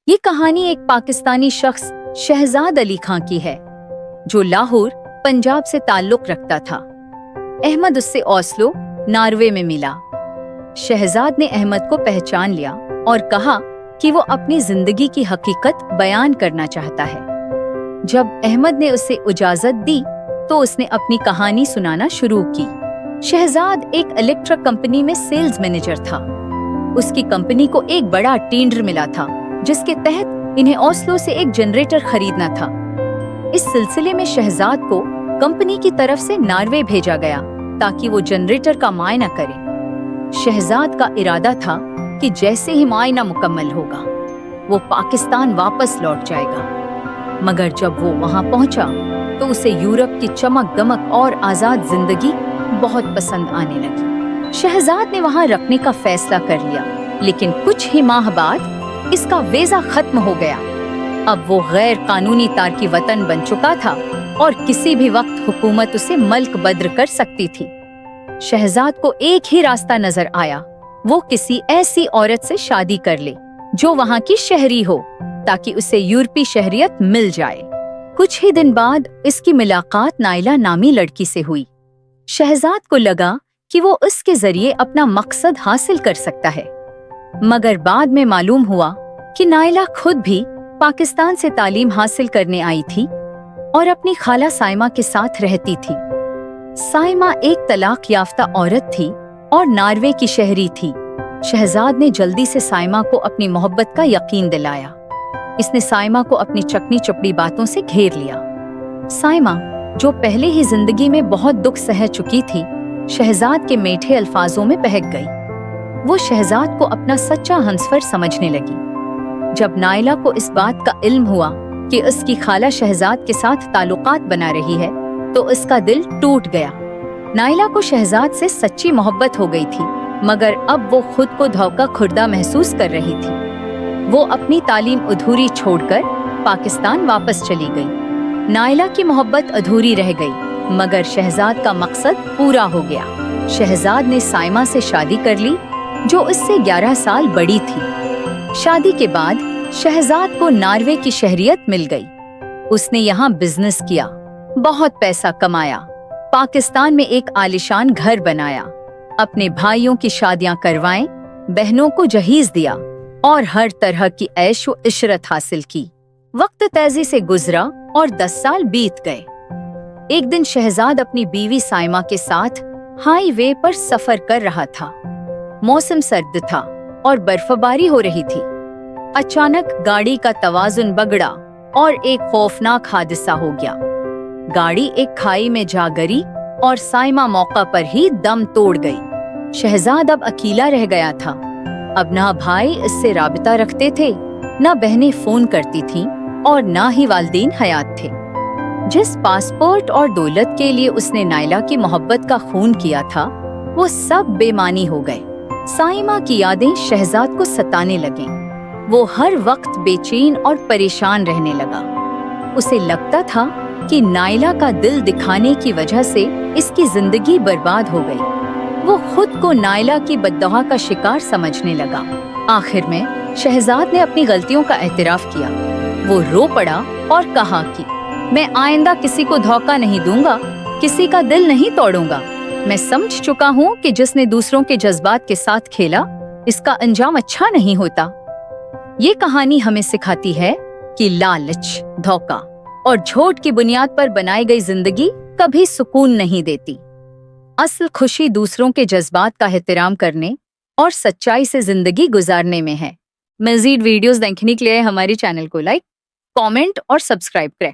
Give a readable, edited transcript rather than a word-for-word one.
یہ کہانی ایک پاکستانی شخص شہزاد علی خان کی ہے جو لاہور پنجاب سے تعلق رکھتا تھا۔ احمد اس سے اوسلو ناروے میں ملا۔ شہزاد نے احمد کو پہچان لیا اور کہا کہ وہ اپنی زندگی کی حقیقت بیان کرنا چاہتا ہے۔ جب احمد نے اسے اجازت دی تو اس نے اپنی کہانی سنانا شروع کی۔ شہزاد ایک الیکٹرک کمپنی میں سیلز مینیجر تھا۔ اس کی کمپنی کو ایک بڑا ٹینڈر ملا تھا جس کے تحت انہیں اوسلو سے ایک جنریٹر خریدنا تھا۔ اس سلسلے میں شہزاد کو کمپنی کی طرف سے ناروے بھیجا گیا تاکہ وہ جنریٹر کا معائنہ کرے۔ شہزاد کا ارادہ تھا کہ جیسے ہی معائنہ مکمل ہوگا وہ پاکستان واپس لوٹ جائے گا، مگر جب وہ وہاں پہنچا تو اسے یورپ کی چمک دمک اور آزاد زندگی بہت پسند آنے لگی۔ شہزاد نے وہاں رکھنے کا فیصلہ کر لیا، لیکن کچھ ہی ماہ بعد اس کا ویزا ختم ہو گیا۔ اب وہ غیر قانونی تارکی وطن بن چکا تھا اور کسی بھی وقت حکومت اسے ملک بدر کر سکتی تھی۔ شہزاد کو ایک ہی راستہ نظر آیا، وہ کسی ایسی عورت سے شادی کر لے جو وہاں کی شہری ہو تاکہ اسے یورپی شہریت مل جائے۔ کچھ ہی دن بعد اس کی ملاقات نائلہ نامی لڑکی سے ہوئی۔ شہزاد کو لگا کہ وہ اس کے ذریعے اپنا مقصد حاصل کر سکتا ہے، مگر بعد میں معلوم ہوا کہ نائلہ خود بھی پاکستان سے تعلیم حاصل کرنے آئی تھی اور اپنی خالہ سائمہ کے ساتھ رہتی تھی۔ سائمہ ایک طلاق یافتہ عورت تھی اور ناروے کی شہری تھی۔ شہزاد نے جلدی سے سائمہ کو اپنی محبت کا یقین دلایا۔ اس نے سائمہ کو اپنی چکنی چپڑی باتوں سے گھیر لیا۔ سائمہ جو پہلے ہی زندگی میں بہت دکھ سہہ چکی تھی، شہزاد کے میٹھے الفاظوں میں بہک گئی۔ وہ شہزاد کو اپنا سچا ہمسفر سمجھنے لگی۔ جب نائلہ کو اس بات کا علم ہوا کہ اس کی خالہ شہزاد کے ساتھ تعلقات بنا رہی ہے تو اس کا دل ٹوٹ گیا۔ نائلہ کو شہزاد سے سچی محبت ہو گئی تھی، مگر اب وہ خود کو دھوکہ خوردہ محسوس کر رہی تھی۔ وہ اپنی تعلیم ادھوری چھوڑ کر پاکستان واپس چلی گئی۔ نائلہ کی محبت ادھوری رہ گئی، مگر شہزاد کا مقصد پورا ہو گیا۔ شہزاد نے سائمہ سے شادی کر لی جو اس سے 11 سال بڑی تھی۔ شادی کے بعد شہزاد کو ناروے کی شہریت مل گئی۔ اس نے یہاں بزنس کیا، بہت پیسہ کمایا، پاکستان میں ایک عالیشان گھر بنایا، اپنے بھائیوں کی شادیاں کروائیں، بہنوں کو جہیز دیا اور ہر طرح کی عیش و عشرت حاصل کی۔ وقت تیزی سے گزرا اور 10 سال بیت گئے۔ ایک دن شہزاد اپنی بیوی سائمہ کے ساتھ ہائی وے پر سفر کر رہا تھا۔ موسم سرد تھا اور برف باری ہو رہی تھی۔ اچانک گاڑی کا توازن بگڑا اور ایک خوفناک حادثہ ہو گیا۔ گاڑی ایک کھائی میں جا گری اور سائمہ موقع پر ہی دم توڑ گئی۔ شہزاد اب اکیلا رہ گیا تھا۔ اب نہ بھائی اس سے رابطہ رکھتے تھے، نہ بہنیں فون کرتی تھیں اور نہ ہی والدین حیات تھے۔ جس پاسپورٹ اور دولت کے لیے اس نے نائلہ کی محبت کا خون کیا تھا وہ سب بے معنی ہو گئے۔ سائمہ کی یادیں شہزاد کو ستانے لگیں۔ وہ ہر وقت بے چین اور پریشان رہنے لگا۔ اسے لگتا تھا کہ نائلہ کا دل دکھانے کی وجہ سے اس کی زندگی برباد ہو گئی۔ وہ خود کو نائلہ کی بددعا کا شکار سمجھنے لگا۔ آخر میں شہزاد نے اپنی غلطیوں کا اعتراف کیا۔ وہ رو پڑا اور کہا کہ میں آئندہ کسی کو دھوکہ نہیں دوں گا، کسی کا دل نہیں توڑوں گا۔ میں سمجھ چکا ہوں کہ جس نے دوسروں کے جذبات کے ساتھ کھیلا اس کا انجام اچھا نہیں ہوتا۔ یہ کہانی ہمیں سکھاتی ہے کہ لالچ، دھوکہ اور جھوٹ کی بنیاد پر بنائی گئی زندگی کبھی سکون نہیں دیتی۔ اصل خوشی دوسروں کے جذبات کا احترام کرنے اور سچائی سے زندگی گزارنے میں ہے۔ مزید ویڈیوز دیکھنے کے لیے ہمارے چینل کو لائک، کامنٹ اور سبسکرائب کریں۔